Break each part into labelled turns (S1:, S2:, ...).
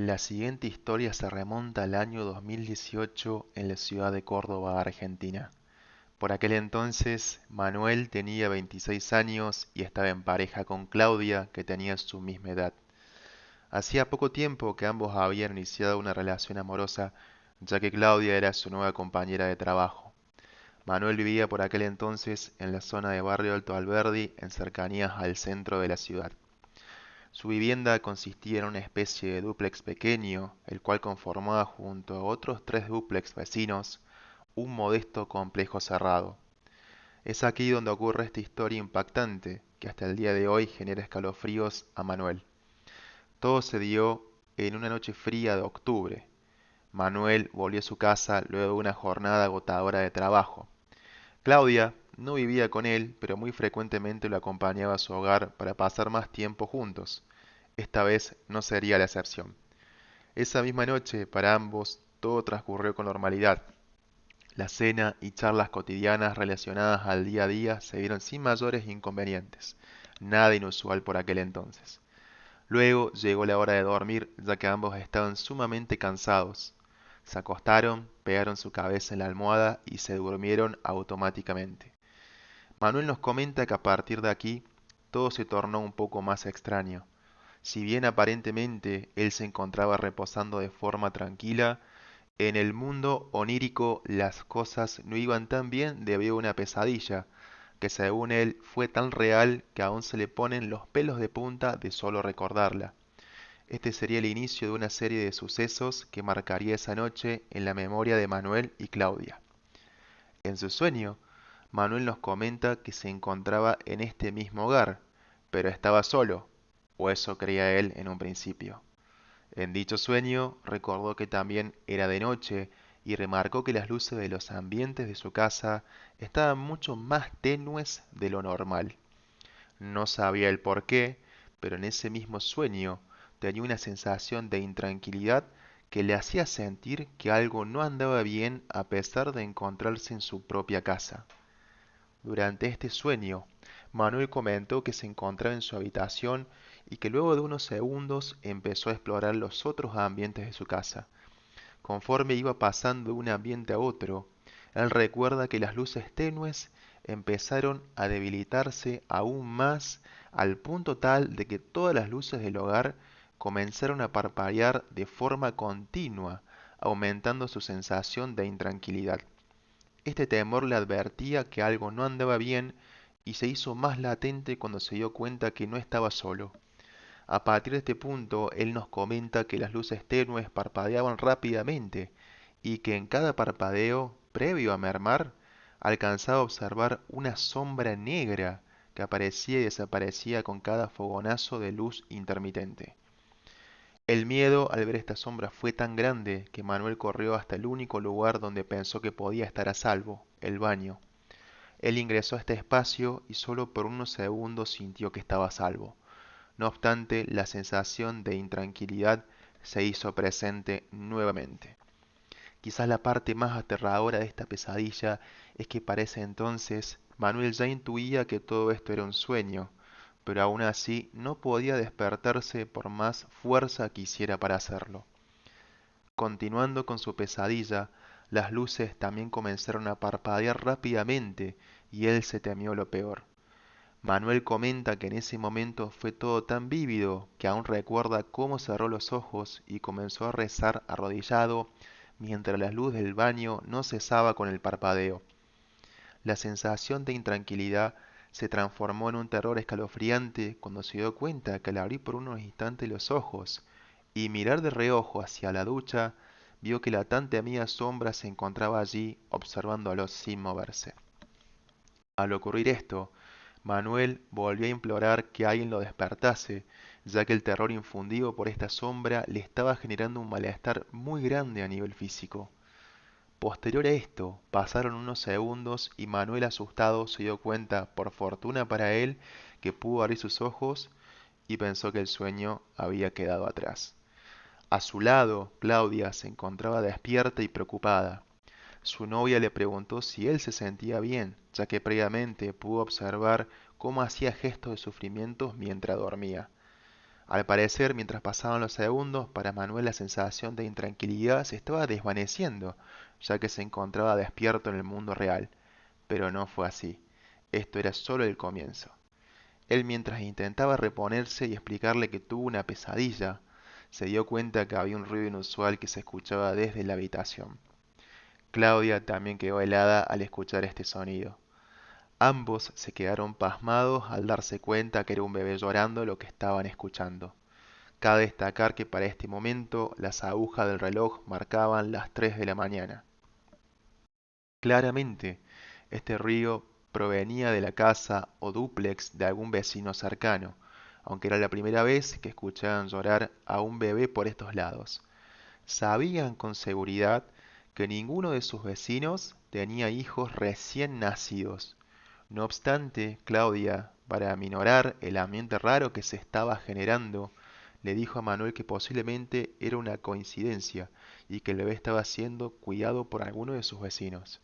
S1: La siguiente historia se remonta al año 2018 en la ciudad de Córdoba, Argentina. Por aquel entonces, Manuel tenía 26 años y estaba en pareja con Claudia, que tenía su misma edad. Hacía poco tiempo que ambos habían iniciado una relación amorosa, ya que Claudia era su nueva compañera de trabajo. Manuel vivía por aquel entonces en la zona de Barrio Alto Alberdi, en cercanías al centro de la ciudad. Su vivienda consistía en una especie de dúplex pequeño, el cual conformaba junto a otros tres dúplex vecinos un modesto complejo cerrado. Es aquí donde ocurre esta historia impactante que hasta el día de hoy genera escalofríos a Manuel. Todo se dio en una noche fría de octubre. Manuel volvió a su casa luego de una jornada agotadora de trabajo. Claudia no vivía con él, pero muy frecuentemente lo acompañaba a su hogar para pasar más tiempo juntos. Esta vez no sería la excepción. Esa misma noche, para ambos, todo transcurrió con normalidad. La cena y charlas cotidianas relacionadas al día a día se dieron sin mayores inconvenientes, nada inusual por aquel entonces. Luego llegó la hora de dormir, ya que ambos estaban sumamente cansados. Se acostaron, pegaron su cabeza en la almohada y se durmieron automáticamente. Manuel nos comenta que a partir de aquí todo se tornó un poco más extraño. Si bien aparentemente él se encontraba reposando de forma tranquila, en el mundo onírico las cosas no iban tan bien debido a una pesadilla, que según él fue tan real que aún se le ponen los pelos de punta de solo recordarla. Este sería el inicio de una serie de sucesos que marcaría esa noche en la memoria de Manuel y Claudia. En su sueño, Manuel nos comenta que se encontraba en este mismo hogar, pero estaba solo, o eso creía él en un principio. En dicho sueño recordó que también era de noche y remarcó que las luces de los ambientes de su casa estaban mucho más tenues de lo normal. No sabía el por qué, pero en ese mismo sueño tenía una sensación de intranquilidad que le hacía sentir que algo no andaba bien a pesar de encontrarse en su propia casa. Durante este sueño, Manuel comentó que se encontraba en su habitación y que luego de unos segundos empezó a explorar los otros ambientes de su casa. Conforme iba pasando de un ambiente a otro, él recuerda que las luces tenues empezaron a debilitarse aún más al punto tal de que todas las luces del hogar comenzaron a parpadear de forma continua, aumentando su sensación de intranquilidad. Este temor le advertía que algo no andaba bien y se hizo más latente cuando se dio cuenta que no estaba solo. A partir de este punto, él nos comenta que las luces tenues parpadeaban rápidamente y que en cada parpadeo, previo a mermar, alcanzaba a observar una sombra negra que aparecía y desaparecía con cada fogonazo de luz intermitente. El miedo al ver esta sombra fue tan grande que Manuel corrió hasta el único lugar donde pensó que podía estar a salvo, el baño. Él ingresó a este espacio y solo por unos segundos sintió que estaba a salvo. No obstante, la sensación de intranquilidad se hizo presente nuevamente. Quizás la parte más aterradora de esta pesadilla es que para ese entonces Manuel ya intuía que todo esto era un sueño, pero aún así no podía despertarse por más fuerza que hiciera para hacerlo. Continuando con su pesadilla, las luces también comenzaron a parpadear rápidamente y él se temió lo peor. Manuel comenta que en ese momento fue todo tan vívido que aún recuerda cómo cerró los ojos y comenzó a rezar arrodillado mientras la luz del baño no cesaba con el parpadeo. La sensación de intranquilidad se transformó en un terror escalofriante cuando se dio cuenta que al abrir por unos instantes los ojos y mirar de reojo hacia la ducha, vio que la tan temida sombra se encontraba allí observándolo sin moverse. Al ocurrir esto, Manuel volvió a implorar que alguien lo despertase, ya que el terror infundido por esta sombra le estaba generando un malestar muy grande a nivel físico. Posterior a esto, pasaron unos segundos y Manuel asustado se dio cuenta, por fortuna para él, que pudo abrir sus ojos y pensó que el sueño había quedado atrás. A su lado, Claudia se encontraba despierta y preocupada. Su novia le preguntó si él se sentía bien, ya que previamente pudo observar cómo hacía gestos de sufrimiento mientras dormía. Al parecer, mientras pasaban los segundos, para Manuel la sensación de intranquilidad se estaba desvaneciendo, ya que se encontraba despierto en el mundo real. Pero no fue así. Esto era solo el comienzo. Él, mientras intentaba reponerse y explicarle que tuvo una pesadilla, se dio cuenta que había un ruido inusual que se escuchaba desde la habitación. Claudia también quedó helada al escuchar este sonido. Ambos se quedaron pasmados al darse cuenta que era un bebé llorando lo que estaban escuchando. Cabe destacar que para este momento las agujas del reloj marcaban las 3 de la mañana. Claramente, este ruido provenía de la casa o dúplex de algún vecino cercano, aunque era la primera vez que escuchaban llorar a un bebé por estos lados. Sabían con seguridad que ninguno de sus vecinos tenía hijos recién nacidos. No obstante, Claudia, para aminorar el ambiente raro que se estaba generando, le dijo a Manuel que posiblemente era una coincidencia y que el bebé estaba siendo cuidado por alguno de sus vecinos.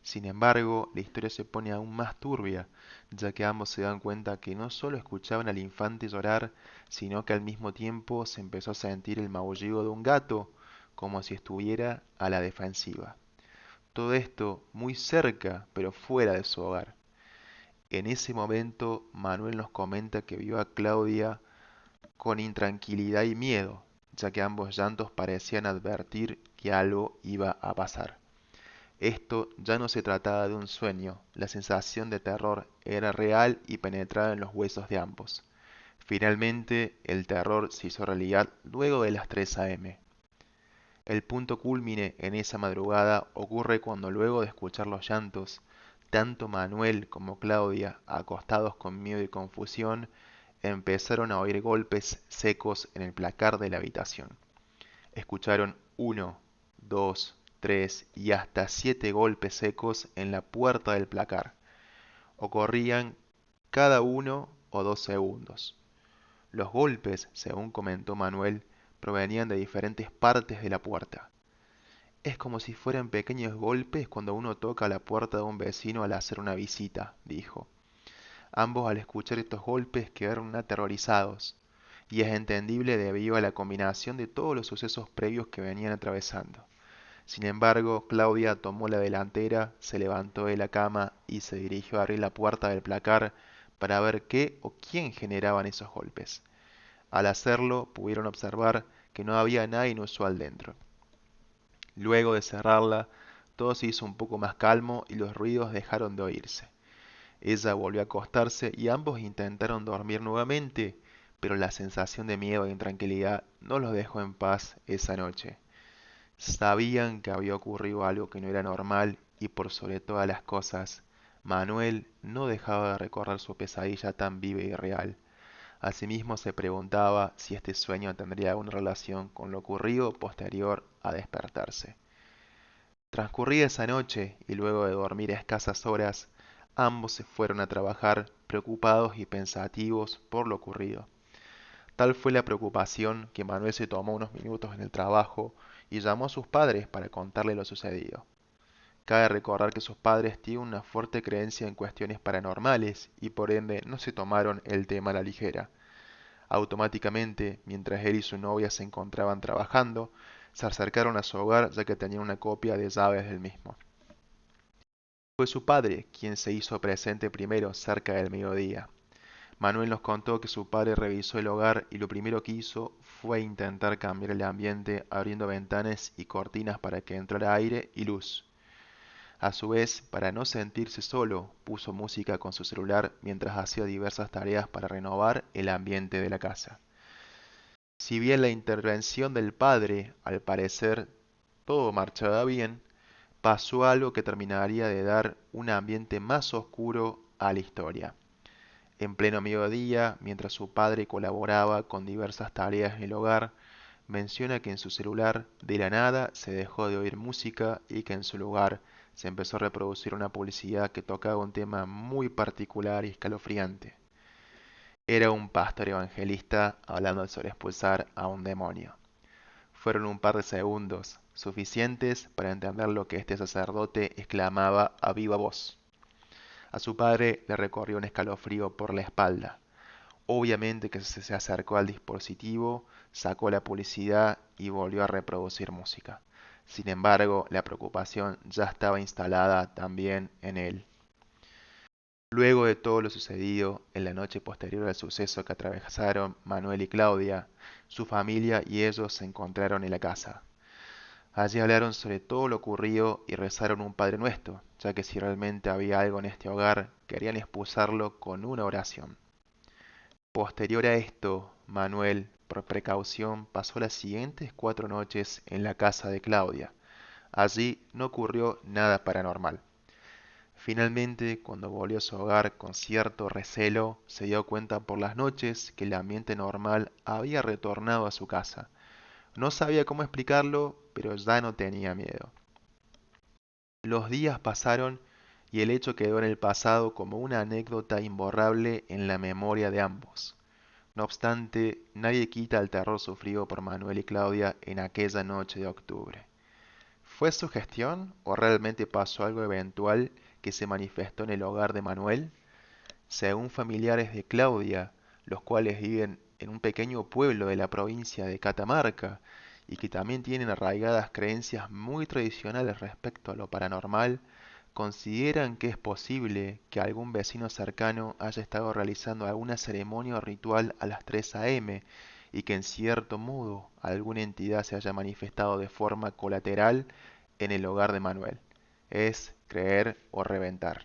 S1: Sin embargo, la historia se pone aún más turbia, ya que ambos se dan cuenta que no solo escuchaban al infante llorar, sino que al mismo tiempo se empezó a sentir el maullido de un gato, como si estuviera a la defensiva. Todo esto muy cerca, pero fuera de su hogar. En ese momento, Manuel nos comenta que vio a Claudia con intranquilidad y miedo, ya que ambos llantos parecían advertir que algo iba a pasar. Esto ya no se trataba de un sueño, la sensación de terror era real y penetraba en los huesos de ambos. Finalmente, el terror se hizo realidad luego de las 3 a.m. El punto cúlmine en esa madrugada ocurre cuando luego de escuchar los llantos, tanto Manuel como Claudia, acostados con miedo y confusión, empezaron a oír golpes secos en el placar de la habitación. Escucharon uno, dos, tres y hasta 7 golpes secos en la puerta del placar. Ocurrían cada 1 o 2 segundos. Los golpes, según comentó Manuel, provenían de diferentes partes de la puerta. Es como si fueran pequeños golpes cuando uno toca la puerta de un vecino al hacer una visita, dijo. Ambos al escuchar estos golpes quedaron aterrorizados, y es entendible debido a la combinación de todos los sucesos previos que venían atravesando. Sin embargo, Claudia tomó la delantera, se levantó de la cama y se dirigió a abrir la puerta del placar para ver qué o quién generaban esos golpes. Al hacerlo, pudieron observar que no había nada inusual dentro. Luego de cerrarla, todo se hizo un poco más calmo y los ruidos dejaron de oírse. Ella volvió a acostarse y ambos intentaron dormir nuevamente, pero la sensación de miedo e intranquilidad no los dejó en paz esa noche. Sabían que había ocurrido algo que no era normal y por sobre todas las cosas, Manuel no dejaba de recorrer su pesadilla tan viva y real. Asimismo se preguntaba si este sueño tendría alguna relación con lo ocurrido posterior a despertarse. Transcurrida esa noche y luego de dormir escasas horas, ambos se fueron a trabajar preocupados y pensativos por lo ocurrido. Tal fue la preocupación que Manuel se tomó unos minutos en el trabajo y llamó a sus padres para contarle lo sucedido. Cabe recordar que sus padres tienen una fuerte creencia en cuestiones paranormales y por ende no se tomaron el tema a la ligera. Automáticamente, mientras él y su novia se encontraban trabajando, se acercaron a su hogar ya que tenían una copia de llaves del mismo. Fue su padre quien se hizo presente primero cerca del mediodía. Manuel nos contó que su padre revisó el hogar y lo primero que hizo fue intentar cambiar el ambiente abriendo ventanas y cortinas para que entrara aire y luz. A su vez, para no sentirse solo, puso música con su celular mientras hacía diversas tareas para renovar el ambiente de la casa. Si bien la intervención del padre, al parecer, todo marchaba bien, pasó algo que terminaría de dar un ambiente más oscuro a la historia. En pleno mediodía, mientras su padre colaboraba con diversas tareas en el hogar, menciona que en su celular de la nada se dejó de oír música y que en su lugar se empezó a reproducir una publicidad que tocaba un tema muy particular y escalofriante. Era un pastor evangelista hablando sobre expulsar a un demonio. Fueron un par de segundos, suficientes para entender lo que este sacerdote exclamaba a viva voz. A su padre le recorrió un escalofrío por la espalda. Obviamente que se acercó al dispositivo, sacó la publicidad y volvió a reproducir música. Sin embargo, la preocupación ya estaba instalada también en él. Luego de todo lo sucedido, en la noche posterior al suceso que atravesaron Manuel y Claudia, su familia y ellos se encontraron en la casa. Allí hablaron sobre todo lo ocurrido y rezaron un Padre Nuestro, ya que si realmente había algo en este hogar, querían expulsarlo con una oración. Posterior a esto, Manuel, por precaución, pasó las siguientes 4 noches en la casa de Claudia. Allí no ocurrió nada paranormal. Finalmente, cuando volvió a su hogar con cierto recelo, se dio cuenta por las noches que el ambiente normal había retornado a su casa. No sabía cómo explicarlo, pero ya no tenía miedo. Los días pasaron y el hecho quedó en el pasado como una anécdota imborrable en la memoria de ambos. No obstante, nadie quita el terror sufrido por Manuel y Claudia en aquella noche de octubre. ¿Fue sugestión o realmente pasó algo eventual que se manifestó en el hogar de Manuel? Según familiares de Claudia, los cuales viven en un pequeño pueblo de la provincia de Catamarca y que también tienen arraigadas creencias muy tradicionales respecto a lo paranormal, consideran que es posible que algún vecino cercano haya estado realizando alguna ceremonia o ritual a las 3 a.m. y que en cierto modo alguna entidad se haya manifestado de forma colateral en el hogar de Manuel. Es creer o reventar.